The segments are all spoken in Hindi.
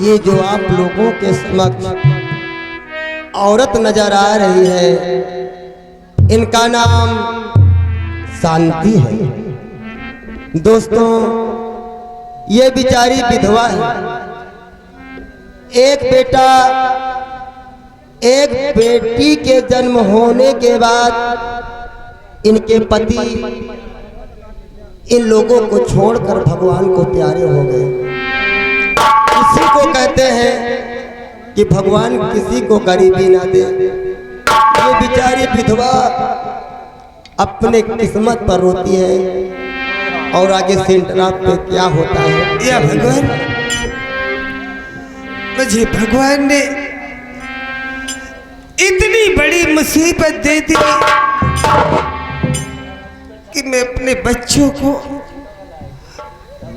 ये जो आप लोगों के समक्ष औरत नजर आ रही है, इनका नाम शांति है। दोस्तों, ये बेचारी विधवा है। एक बेटा एक बेटी के जन्म होने के बाद इनके पति इन लोगों को छोड़कर भगवान को प्यारे हो गए। इसी को कहते हैं कि भगवान किसी को गरीबी ना दे। ये बेचारी विधवा अपने किस्मत पर रोती है और आगे सेंट्रा पे क्या होता है। या भगवान, मुझे भगवान ने इतनी बड़ी मुसीबत दे दी कि मैं अपने बच्चों को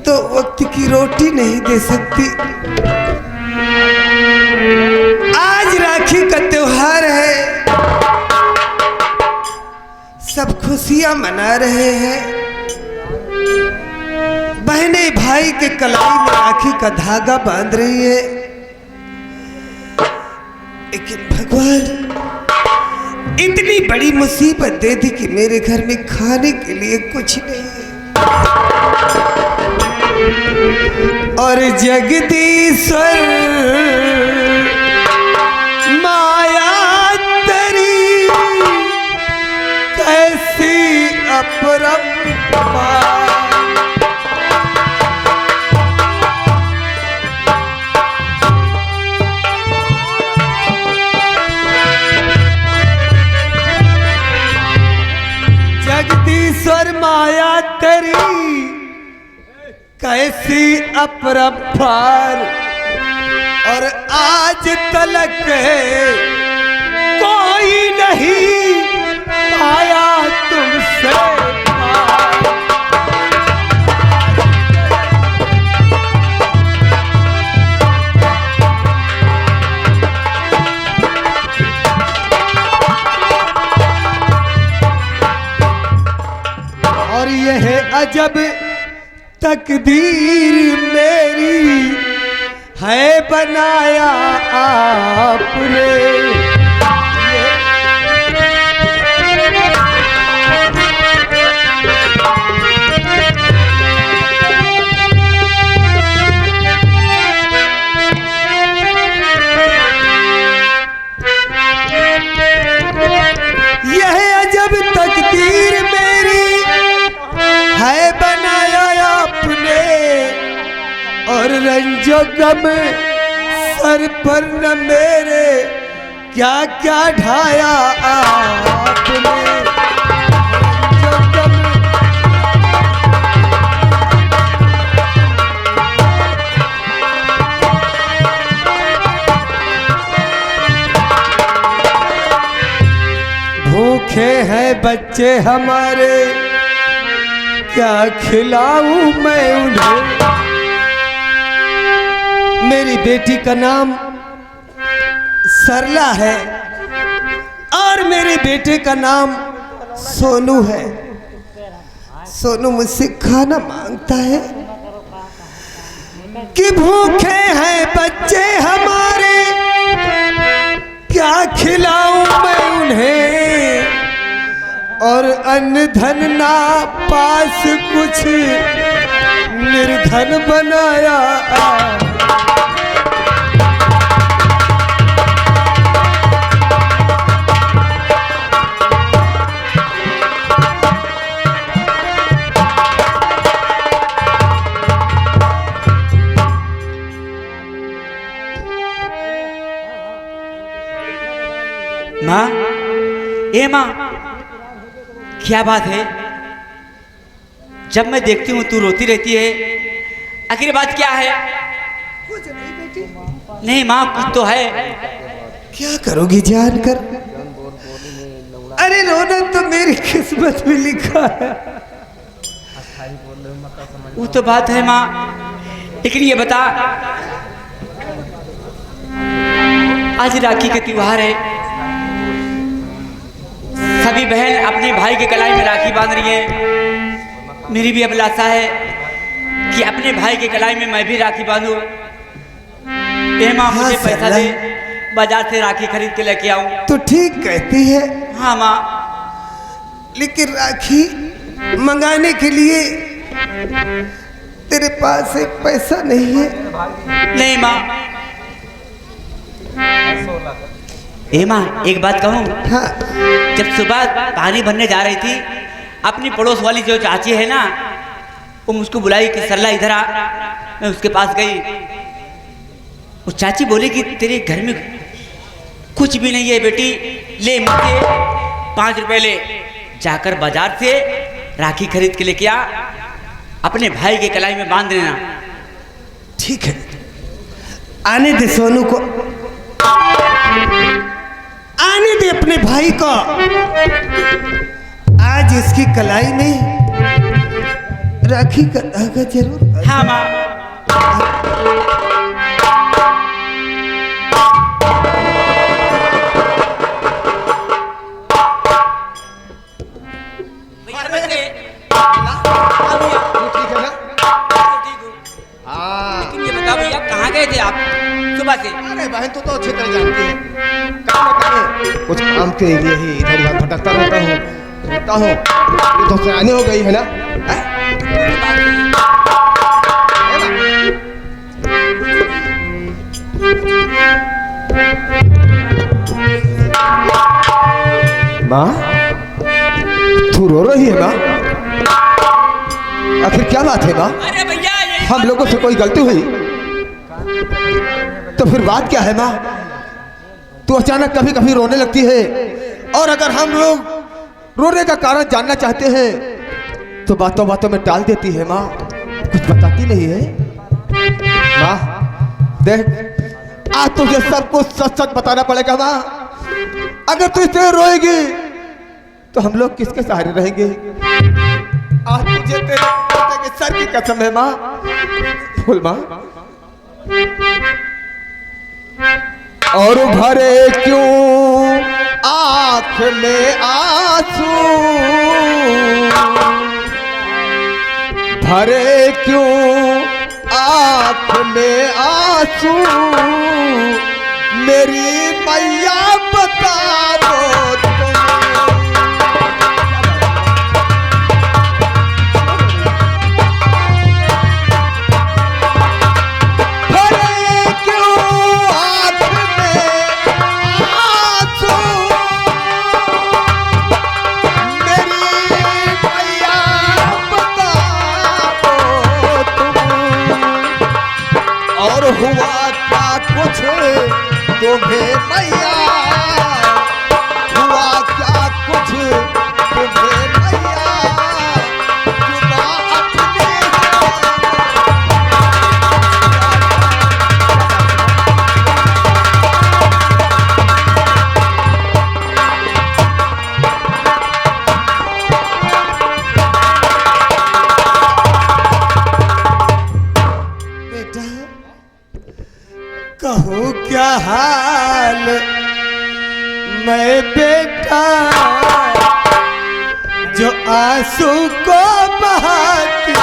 तो वक्त की रोटी नहीं दे सकती। आज राखी का त्योहार है, सब खुशियां मना रहे हैं। बहनें भाई के कलाई में राखी का धागा बांध रही है, लेकिन भगवान इतनी बड़ी मुसीबत दे दी कि मेरे घर में खाने के लिए कुछ नहीं है। और जगदीश्वर माया तेरी कैसी अपरंपार। जगदीश्वर माया तेरी कैसी अपरंपार। और आज तलक कोई नहीं आया तुमसे पार। और यह अजब तकदीर मेरी है बनाया आपने। यह अजब तकदीर मेरी है बनाया आपने। और रंजो गम सर पर न मेरे क्या क्या ढाया आपने। रंजो गम भूखे हैं बच्चे हमारे, क्या खिलाऊं मैं उन्हें। मेरी बेटी का नाम सरला है और मेरे बेटे का नाम सोनू है। सोनू मुझसे खाना मांगता है कि भूखे हैं बच्चे हमारे, क्या खिलाऊं मैं उन्हें। और अन्न धन ना पास कुछ निर्धन बनाया। माँ, ए माँ, क्या बात है? जब मैं देखती हूँ तू रोती रहती है, आखिर बात क्या है? कुछ नहीं बेटी। नहीं माँ, कुछ तो है। क्या करोगी जानकर? अरे रोना तो मेरी किस्मत में लिखा है। वो तो बात है माँ, लेकिन ये बता, आज राखी का त्योहार है, सभी बहन अपने भाई के कलाई में राखी बांध रही है। मेरी भी अभिलाषा है कि अपने भाई के कलाई में मैं भी राखी बांधूं। ए माँ हाँ, मुझे पैसा सरला। दे, बाजार से राखी खरीद के लेके आऊं। तो ठीक कहती है, हाँ माँ। लेकिन राखी मंगाने के लिए तेरे पास एक पैसा नहीं है। नहीं माँ। ए माँ एक बात कहूँ, हाँ जब सुबह पानी भरने जा रही थी, अपनी पड़ोस वाली जो चाची है ना, वो मुझको बुलाई कि सरला इधर आ। मैं उसके पास गई, उस चाची बोली कि तेरे घर में कुछ भी नहीं है बेटी, ले मुझे 5 रुपए ले, जाकर बाजार से राखी खरीद के लेके आ, अपने भाई के कलाई में बांध देना। ठीक है, आने दे सोनू को, आने दे अपने भाई को। आज इसकी कलाई में राखी का धागा जरूर। हाँ माँ। भैया नमस्ते। हाँ भैया। ठीक है ना? ठीक हूँ। हाँ। लेकिन ये बताओ भैया कहाँ गए थे आप सुबह से? अरे बहन तो अच्छी तरह जानती है, काम न करे, कुछ काम के लिए ही इधर उधर भटकता रहता हूँ, घूमता हूँ। ये तो सयानी हो गई है ना? माँ, तू रो रही है माँ? आखिर क्या बात है माँ? अरे भैया ये हम लोगों से कोई गलती हुई तो फिर बात क्या है माँ? तू अचानक कभी कभी रोने लगती है, और अगर हम लोग रोने का कारण जानना चाहते हैं तो बातों बातों में टाल देती है माँ, कुछ बताती नहीं है। माँ देख, आज तुझे सब कुछ सच सच बताना पड़ेगा माँ। अगर तू इतने रोएगी तो हम लोग किसके सहारे रहेंगे? आज तुझे तेरे पोते के सर की कसम है माँ। बोल माँ। और भरे क्यों आँख में आंसू, भरे क्यों आँख में आंसू, मेरी मैया बता दो तुम। भरे क्यों आँख में आंसू, मेरी मैया बता दो तुम। और हुआ क्या कुछ तुम्हें मैया, हुआ क्या कुछ तुम्हें मैया, जुबा अपने बेटा कहो क्या हाल मैं बेटा, जो आंसू को बहाती।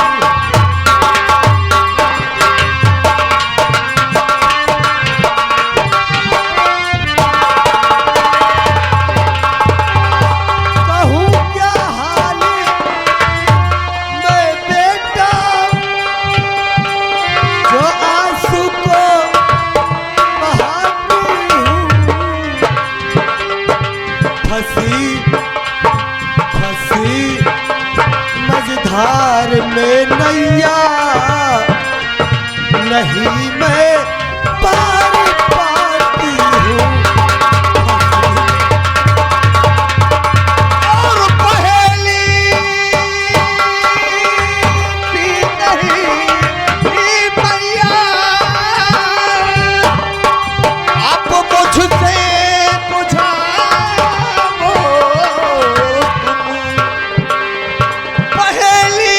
कहूँ क्या हाल मैं बेटा, जो आंसू को बहाती हूँ। फंसी फंसी मझधार में नैया, नहीं मैं पार पाती हूँ। और पहेली भी नहीं मैया, आप मुझसे बुझाओ तुम। पहेली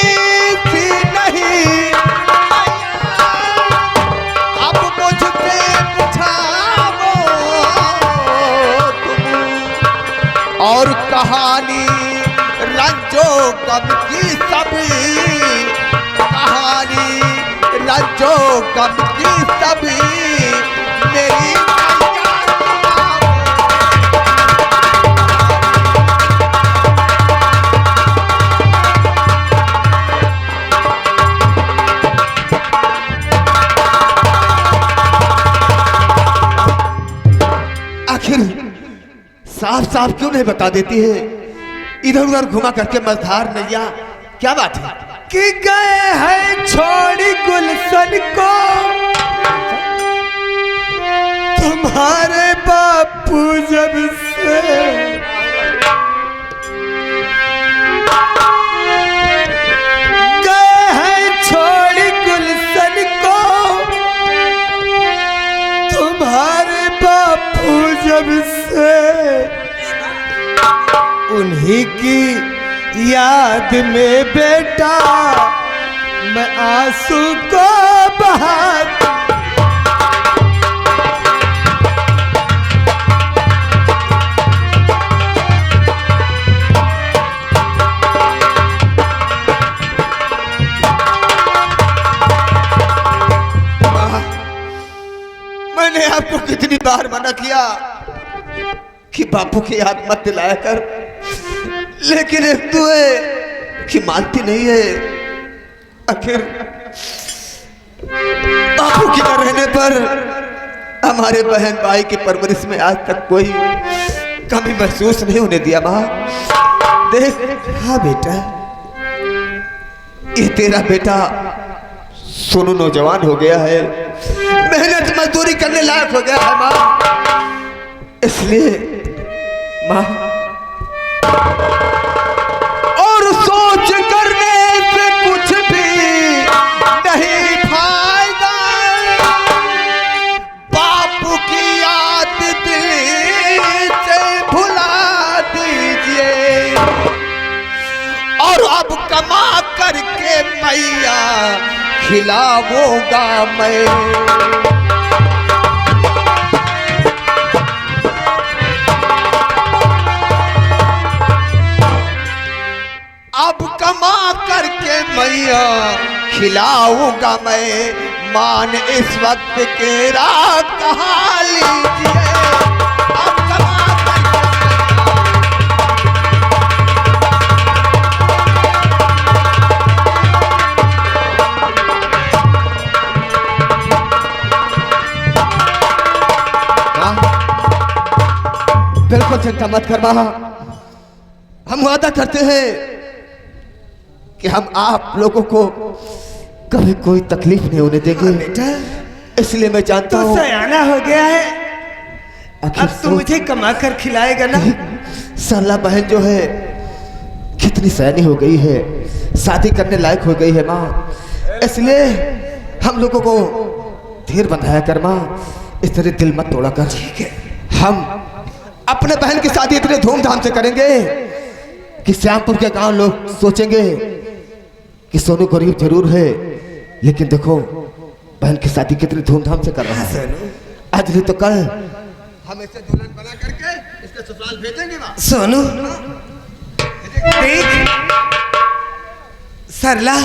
भी नहीं मैया, आप मुझसे बुझाओ तुम। और कहानी रंजो गम की सभी, कहानी रंजो गम की सभी, साफ साफ क्यों नहीं बता देती है? इधर उधर घुमा करके मझधार नैया, क्या बात है? कि गए हैं छोड़ी गुलशन को तुम्हारे बापू जब से, गए हैं छोड़ी गुलशन को तुम्हारे बापू जब से, उन्हीं की याद में बेटा मैं आंसू को बहाती। मैंने आपको कितनी बार मना किया कि बापू की याद मत दिलाया कर, लेकिन एक तो है कि मानती नहीं है। आखिर बापू के न रहने पर हमारे बहन भाई की परवरिश में आज तक कोई कमी महसूस नहीं होने दिया। माँ देख, हाँ बेटा, ये तेरा बेटा सोनू नौजवान हो गया है, मेहनत मजदूरी करने लायक हो गया है माँ। इसलिए माँ, और सोच करने से कुछ भी नहीं फायदा, बापू की याद दिल से भुला दीजिए, और अब कमा करके मैया खिलाऊंगा मैं। अब कमा करके मैया खिलाऊंगा मैं, मान इस वक्त केरा कहा लीजिए। अब कमा बिल्कुल चिंता मत कर माँ, हम वादा करते हैं कि हम आप लोगों को कभी कोई तकलीफ नहीं होने देंगे। बेटा इसलिए मैं जानता तो हूँ सयाना हो गया है, आखिर अब तो मुझे कमा कर खिलाएगा ना। साला बहन जो है कितनी सयानी हो गई है, शादी करने लायक हो गई है माँ। इसलिए हम लोगों को धीर बंधाया कर माँ, इस तरह दिल मत तोड़ा कर। ठीक है, हम अपने बहन की शादी इतने धूमधाम से करेंगे कि श्यामपुर के गांव लोग सोचेंगे कि सोनू गरीब जरूर है, लेकिन देखो बहन की शादी कितनी धूमधाम से कर रहा है। आज नहीं तो कल हम इसे दुल्हन बना करके इसके ससुराल भेजेंगे माँ। सोनू देख, सरला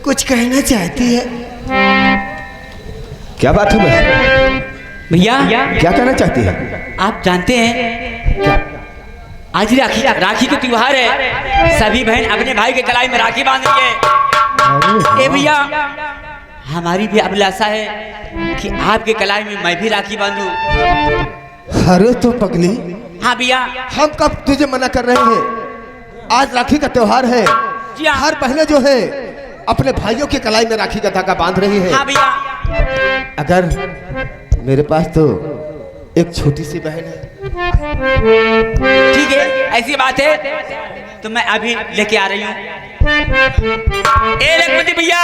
कुछ कहना चाहती है। क्या बात है बहन? भैया क्या कहना चाहती है? आप जानते हैं क्या? आज राखी का त्योहार है, सभी बहन अपने भाई के कलाई में राखी बांध रही है। ए भैया, हमारी भी अभिलाषा है कि आपके कलाई में मैं भी राखी बांधूं। अरे तो पगली, हाँ भैया, हम कब तुझे मना कर रहे हैं? आज राखी का त्योहार है, जी हाँ। हर बहनें जो है अपने भाइयों की कलाई में राखी का धागा बांध रही है। हाँ भैया, अगर मेरे पास तो एक छोटी सी बहन है। ठीक है, ऐसी बात है तो मैं अभी लेके आ रही हूँ। ए लखपति भैया,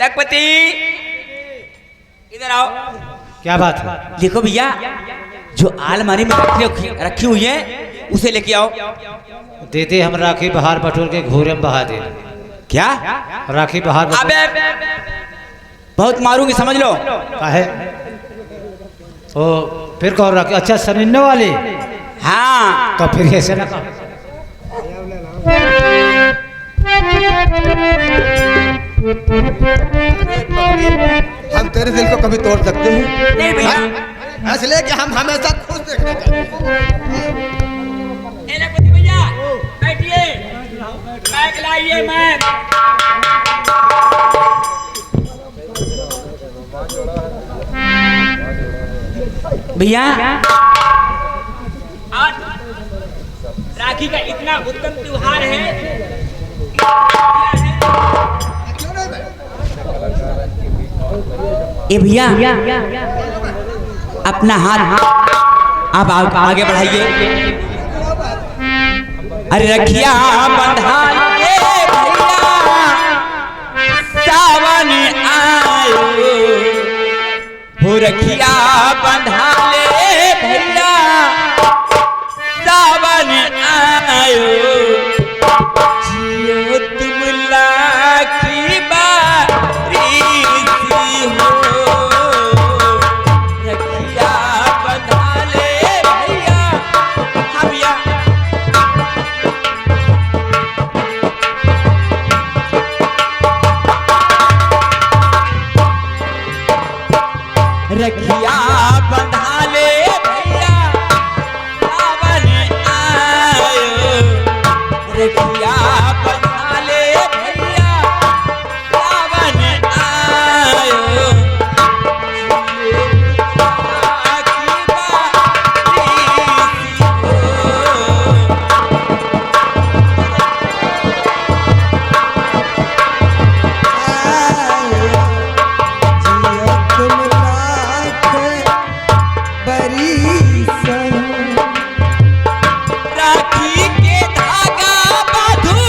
लखपति इधर आओ। क्या बात है? देखो भैया, जो अलमारी में रखी हुई है उसे लेके आओ। दीदी, हम राखी बहार बटोर के घोरे में बहा दे। क्या? राखी बहार अबे बहुत मारूंगी, समझ लो। है ओ, फिर कहो राखी। अच्छा, सनिन्ने वाली? हाँ, तो फिर ऐसे ना कहो। हम तेरे दिल को कभी तोड़ सकते हैं? नहीं भैया। हाँ? इसलिए कि हम हमेशा खुश देखना चाहते हैं। ए लखपति भैया, बैठिए, बैग लाइए। मैं भैया आज राखी का इतना उत्तम त्योहार है। ए भैया अपना हाथ आप आगे बढ़ाइए। अरे रखिया बंधा ले भैया सावन आयो, हो रखिया बंधा ले भैया सावन आयो, जियो तुम लाखी बारिश हो, रखिया बंधा ले भैया। हाँ भैया रखिया बंधा ले भैया सावन आयो, रखिया बंधा ले भैया सावन आयो, राखी बारिश हो। राखी के धागा बांधू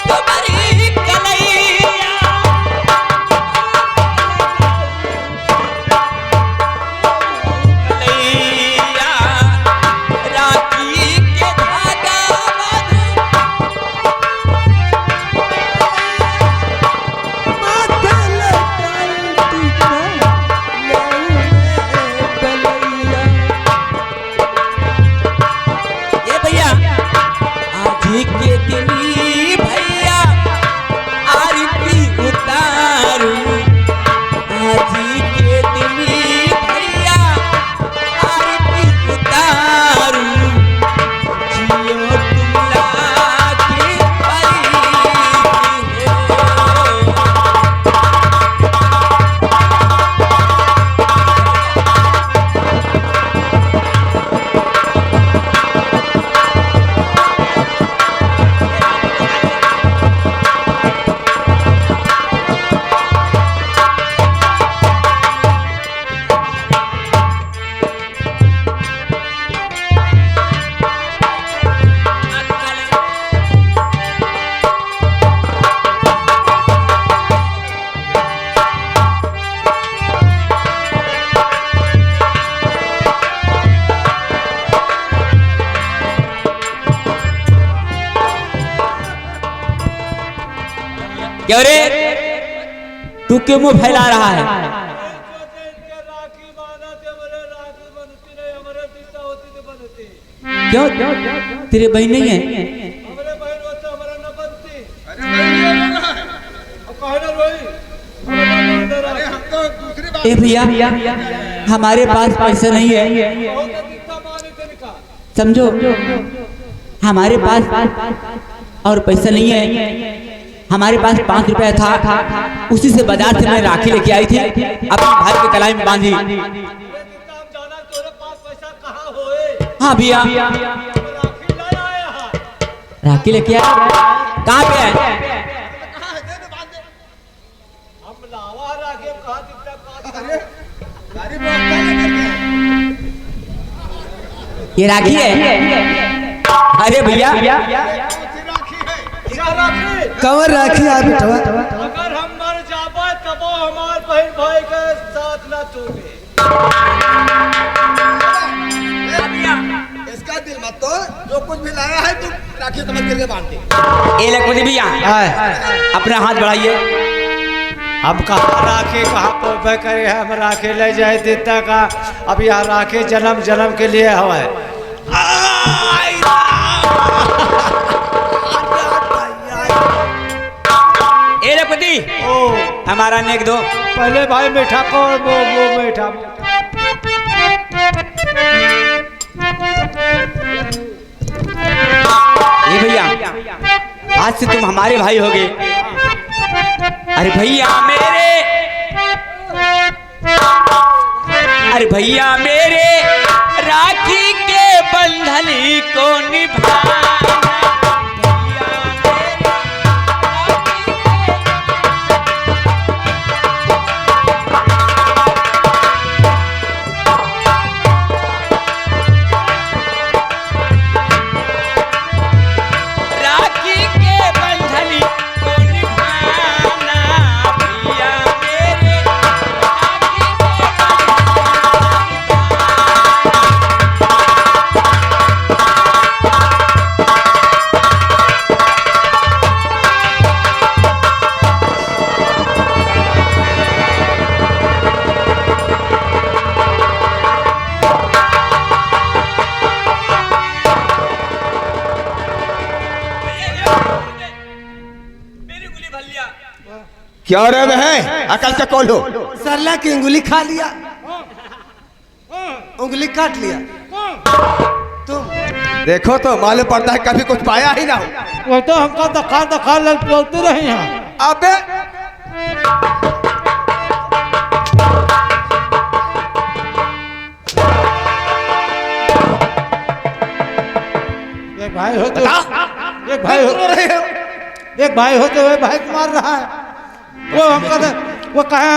तुम्हारी कलैया, कलैया राखी के धागा बांधू ये भैया आज के दिन भैया आरती उतारू, आज के दिन भैया आरती उतारू, जियो तुम लाखी बारिश हो। क्यों रे तू क्यों मुंह फैला रहा है? क्यों तेरे बहन नहीं है? ए भैया हमारे पास पैसा नहीं है, समझो हमारे पास और पैसा नहीं है। हमारे पास 5 रुपया था, उसी से बाजार से मैं राखी लेके आई थी, अपने भाई के कलाई में बांधी। हाँ भैया राखी लेके आया, कहाँ पे है? ये राखी है? अरे भैया कवर राखी आप बेटवा। अगर हम मर जाबे तब हमार बहन भाई के साथ ना छोड़े। इसका दिल मत तो, जो कुछ भी लाया है तू राखी समझ करके बांध दे। ए लखपति भैया अपना हाथ बढ़ाइए। हम कहाँ राखी कहाँ पे करे हम राखी ले जाए देता का, अब यहाँ राखी जन्म जन्म के लिए हवा है। ए लखपति हमारा नेक दो। पहले भाई मीठा को वो मीठा। ये भैया आज से तुम हमारे भाई हो गए। अरे भैया मेरे अरे भैया मेरे राखी के बंधन को निभाना। क्या रे वह अकल से खोलो। सरला की उंगली खा लिया, उंगली काट लिया। तुम देखो तो मालूम पड़ता है कभी कुछ पाया ही ना हो। वो तो हमको दखा बोलते रहे हैं। अबे एक भाई हो तो एक भाई होते हुए भाई को मार रहा है। वो हमको वो कहे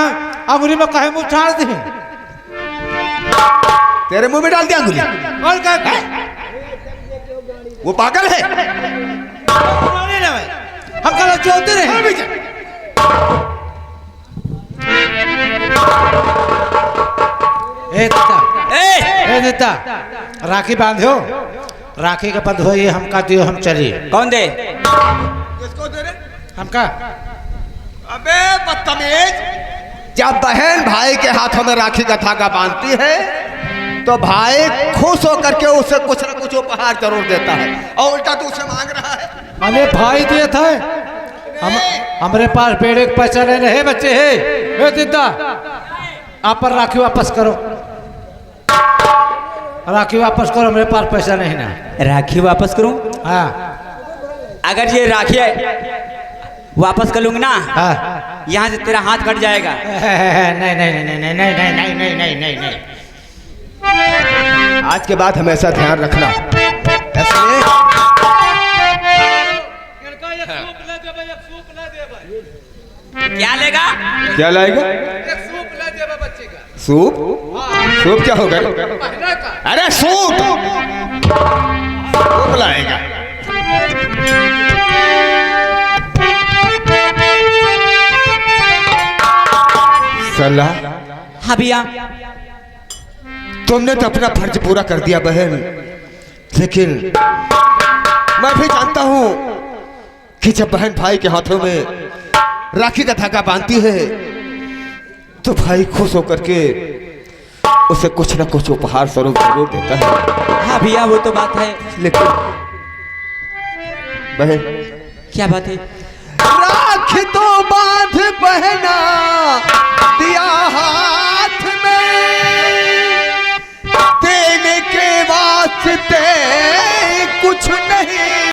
अंगुली में कहे मुँह छाड़ दी। तेरे मुंह में डाल दिया अंगुली। और क्या वो पागल है। हम कल चलते रहे। ए देता राखी बांधो, राखी का बंध हो ये हमका दियो, हम चलिए। कौन दे? किसको दे रहे? हमका। अबे बदतमीज, जब बहन भाई के हाथों में राखी का धागा बांधती है तो भाई खुश होकर के उसे कुछ न कुछ उपहार जरूर देता है, और उल्टा तू उसे मांग रहा है। हमें भाई दिए थे, हमारे पास बेड़े के पैसा नहीं रहे बच्चे है। दिद्दा आप पर राखी वापस करो, राखी वापस करो, मेरे पास पैसा नहीं ना। राखी वापस करूं? हाँ अगर ये राखी वापस कर लूंगी ना, हाँ। यहाँ से तेरा हाथ कट जाएगा। नहीं नहीं नहीं नहीं नहीं नहीं नहीं नहीं नहीं नहीं नहीं। आज के बाद हमेशा ध्यान रखना। ऐसे क्या लेगा? क्या लाएगा? सूप? सूप क्या होगा? अरे सूप सूप लाएगा। सलाह। हाँ भैया। तुमने तो अपना फर्ज पूरा कर दिया बहन, लेकिन मैं भी जानता हूं कि जब बहन भाई के हाथों में राखी का धागा बांधती है तो भाई खुश होकर के उसे कुछ न कुछ उपहार स्वरूप जरूर देता है। हाँ भैया वो तो बात है, लेकिन बहन क्या बात है? राखी तो बांध बहना दिया